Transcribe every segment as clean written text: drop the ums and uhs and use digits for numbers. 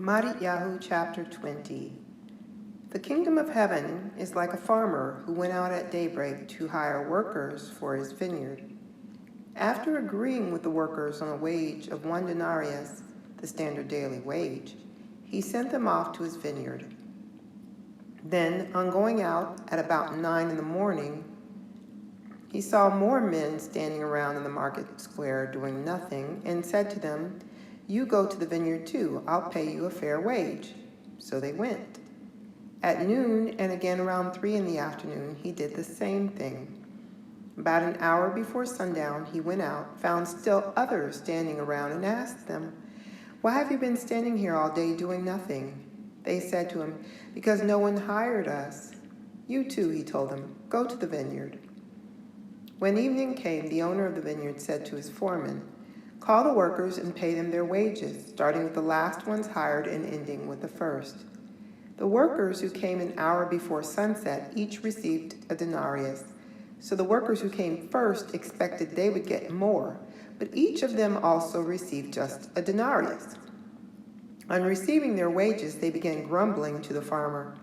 Mattityahu Chapter 20. The kingdom of heaven is like a farmer who went out at daybreak to hire workers for his vineyard. After agreeing with the workers on a wage of 1 denarius, the standard daily wage, he sent them off to his vineyard. Then, on going out at about 9 in the morning, he saw more men standing around in the market square doing nothing, and said to them, "You go to the vineyard too. I'll pay you a fair wage." So they went. At noon and again around 3 in the afternoon, he did the same thing. About an hour before sundown, he went out, found still others standing around, and asked them, "Why have you been standing here all day doing nothing?" They said to him, "Because no one hired us." "You too," he told them, "go to the vineyard." When evening came, the owner of the vineyard said to his foreman, "Call the workers and pay them their wages, starting with the last ones hired and ending with the first." The workers who came an hour before sunset each received a denarius. So the workers who came first expected they would get more, but each of them also received just a denarius. On receiving their wages, they began grumbling to the farmer,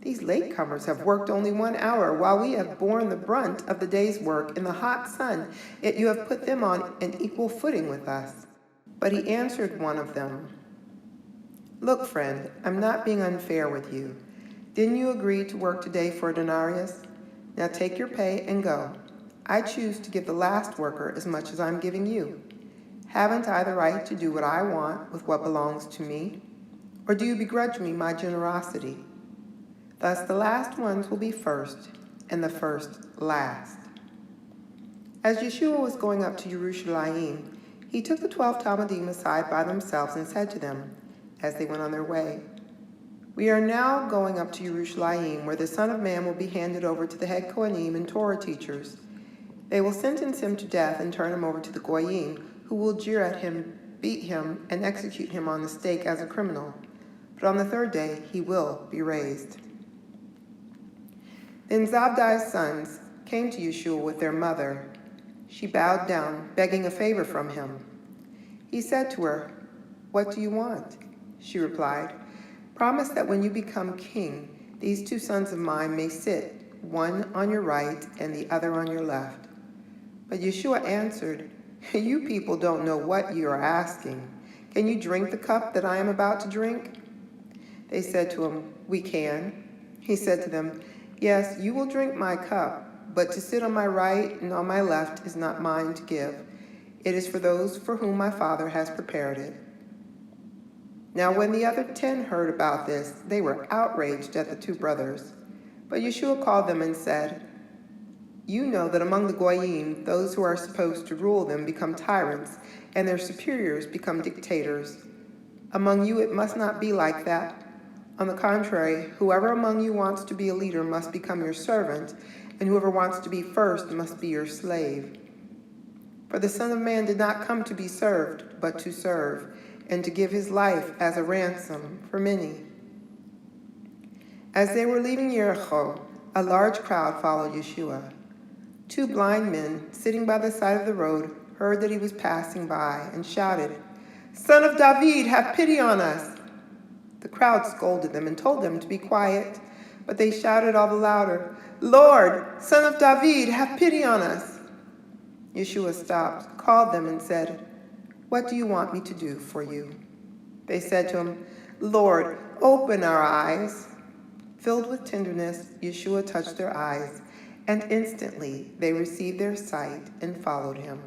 "These latecomers have worked only 1 hour, while we have borne the brunt of the day's work in the hot sun, yet you have put them on an equal footing with us." But he answered one of them, "Look, friend, I'm not being unfair with you. Didn't you agree to work today for a denarius? Now take your pay and go. I choose to give the last worker as much as I'm giving you. Haven't I the right to do what I want with what belongs to me? Or do you begrudge me my generosity?" Thus the last ones will be first, and the first last. As Yeshua was going up to Jerusalem, he took the 12 Talmudim aside by themselves and said to them, as they went on their way, "We are now going up to Jerusalem, where the Son of Man will be handed over to the head Kohanim and Torah teachers. They will sentence him to death and turn him over to the Goyim, who will jeer at him, beat him, and execute him on the stake as a criminal. But on the third day he will be raised." Then Zabdi's sons came to Yeshua with their mother. She bowed down, begging a favor from him. He said to her, "What do you want?" She replied, "Promise that when you become king, these 2 sons of mine may sit, one on your right and the other on your left." But Yeshua answered, "You people don't know what you are asking. Can you drink the cup that I am about to drink?" They said to him, "We can." He said to them, "Yes, you will drink my cup, but to sit on my right and on my left is not mine to give. It is for those for whom my Father has prepared it." Now when the other 10 heard about this, they were outraged at the 2 brothers. But Yeshua called them and said, "You know that among the Goyim, those who are supposed to rule them become tyrants, and their superiors become dictators. Among you it must not be like that. On the contrary, whoever among you wants to be a leader must become your servant, and whoever wants to be first must be your slave. For the Son of Man did not come to be served, but to serve, and to give his life as a ransom for many." As they were leaving Jericho, a large crowd followed Yeshua. 2 blind men, sitting by the side of the road, heard that he was passing by and shouted, "Son of David, have pity on us!" The crowd scolded them and told them to be quiet, but they shouted all the louder, "Lord, Son of David, have pity on us!" Yeshua stopped, called them, and said, "What do you want me to do for you?" They said to him, "Lord, open our eyes." Filled with tenderness, Yeshua touched their eyes, and instantly they received their sight and followed him.